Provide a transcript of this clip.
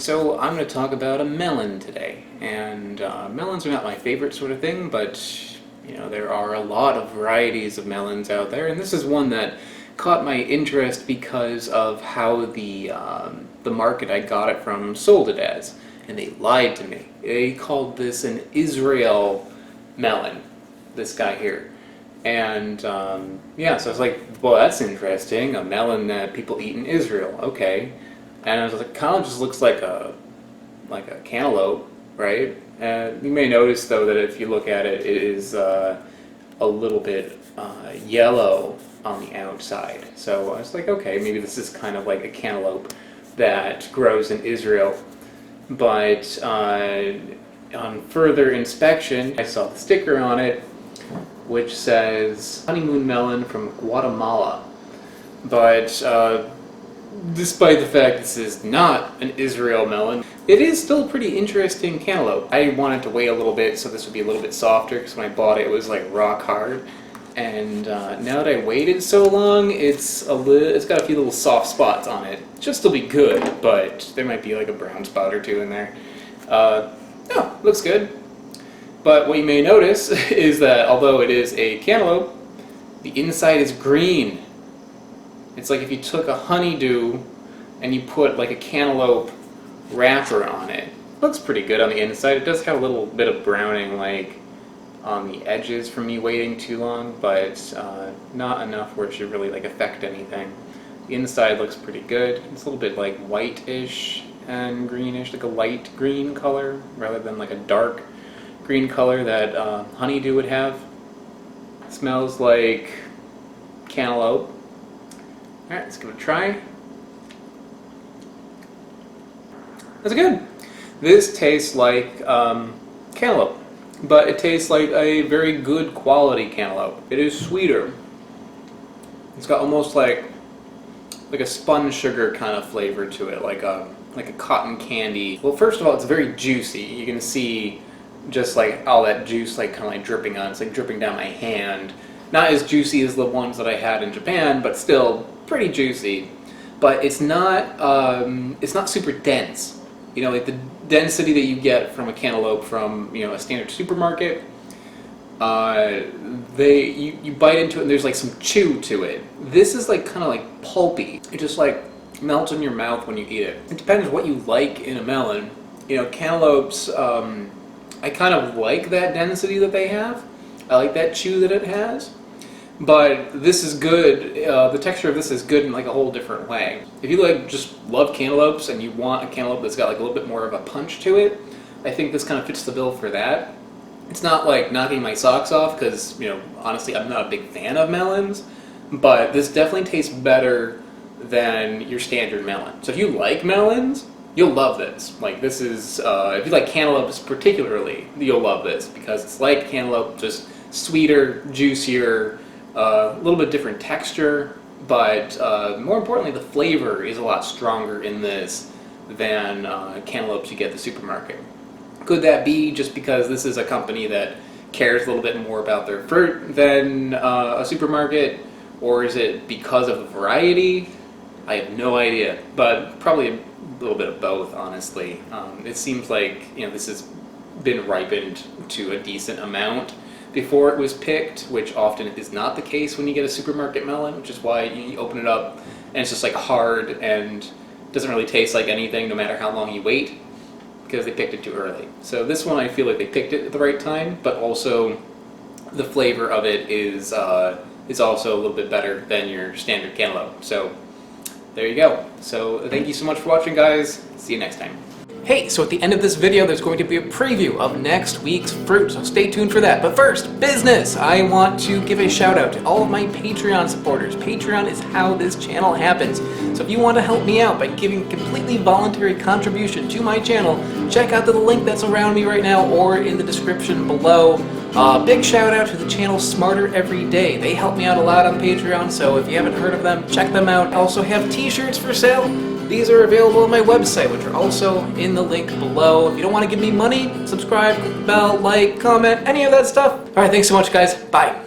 So I'm going to talk about a melon today, and melons are not my favorite sort of thing, but you know, there are a lot of varieties of melons out there, and this is one that caught my interest because of how the market I got it from sold it as, and they lied to me. They called this an Israel melon, this guy here. And yeah, so I was like, well, that's interesting, a melon that people eat in Israel, okay. And I was like, kind of just looks like a cantaloupe, right? You may notice though that if you look at it, it is a little bit yellow on the outside. So I was like, okay, maybe this is kind of like a cantaloupe that grows in Israel. But on further inspection, I saw the sticker on it, which says Honeymoon Melon from Guatemala. But despite the fact this is not an Israel melon, it is still a pretty interesting cantaloupe. I wanted to wait a little bit so this would be a little bit softer, because when I bought it, it was like rock hard. And now that I waited so long, it's got a few little soft spots on it. It should still be good, but there might be like a brown spot or two in there. No, looks good. But what you may notice is that although it is a cantaloupe, the inside is green. It's like if you took a honeydew and you put like a cantaloupe wrapper on it. Looks pretty good on the inside. It does have a little bit of browning like on the edges from me waiting too long, but not enough where it should really like affect anything. The inside looks pretty good. It's a little bit like whitish and greenish, like a light green color rather than like a dark green color that honeydew would have. It smells like cantaloupe. Alright, let's give it a try. That's good. This tastes like cantaloupe, but it tastes like a very good quality cantaloupe. It is sweeter. It's got almost like a spun sugar kind of flavor to it, like a cotton candy. Well, first of all, it's very juicy. You can see just like all that juice like kind of like dripping on. It's like dripping down my hand. Not as juicy as the ones that I had in Japan, but still pretty juicy. But it's not super dense. You know, like the density that you get from a cantaloupe from, you know, a standard supermarket. You bite into it and there's like some chew to it. This is like kind of like pulpy. It just like melts in your mouth when you eat it. It depends what you like in a melon. You know, cantaloupes, I kind of like that density that they have. I like that chew that it has. But this is good, the texture of this is good in like a whole different way. If you like just love cantaloupes and you want a cantaloupe that's got like a little bit more of a punch to it, I think this kind of fits the bill for that. It's not like knocking my socks off because, you know, honestly I'm not a big fan of melons, but this definitely tastes better than your standard melon. So if you like melons, you'll love this. Like this is, if you like cantaloupes particularly, you'll love this because it's like cantaloupe, just sweeter, juicier, a little bit different texture, but more importantly, the flavor is a lot stronger in this than cantaloupes you get at the supermarket. Could that be just because this is a company that cares a little bit more about their fruit than a supermarket, or is it because of the variety? I have no idea, but probably a little bit of both, honestly. It seems like, you know, this has been ripened to a decent amount before it was picked, which often is not the case when you get a supermarket melon, which is why you open it up and it's just like hard and doesn't really taste like anything no matter how long you wait, because they picked it too early. So this one I feel like they picked it at the right time, but also the flavor of it is also a little bit better than your standard cantaloupe. So there you go. So thank you so much for watching, guys. See you next time. Hey, so at the end of this video, there's going to be a preview of next week's fruit, so stay tuned for that. But first, business! I want to give a shout out to all of my Patreon supporters. Patreon is how this channel happens. So if you want to help me out by giving a completely voluntary contribution to my channel, check out the link that's around me right now or in the description below. Big shout out to the channel Smarter Every Day. They help me out a lot on Patreon, so if you haven't heard of them, check them out. I also have t-shirts for sale. These are available on my website, which are also in the link below. If you don't want to give me money, subscribe, click the bell, like, comment, any of that stuff. Alright, thanks so much, guys. Bye.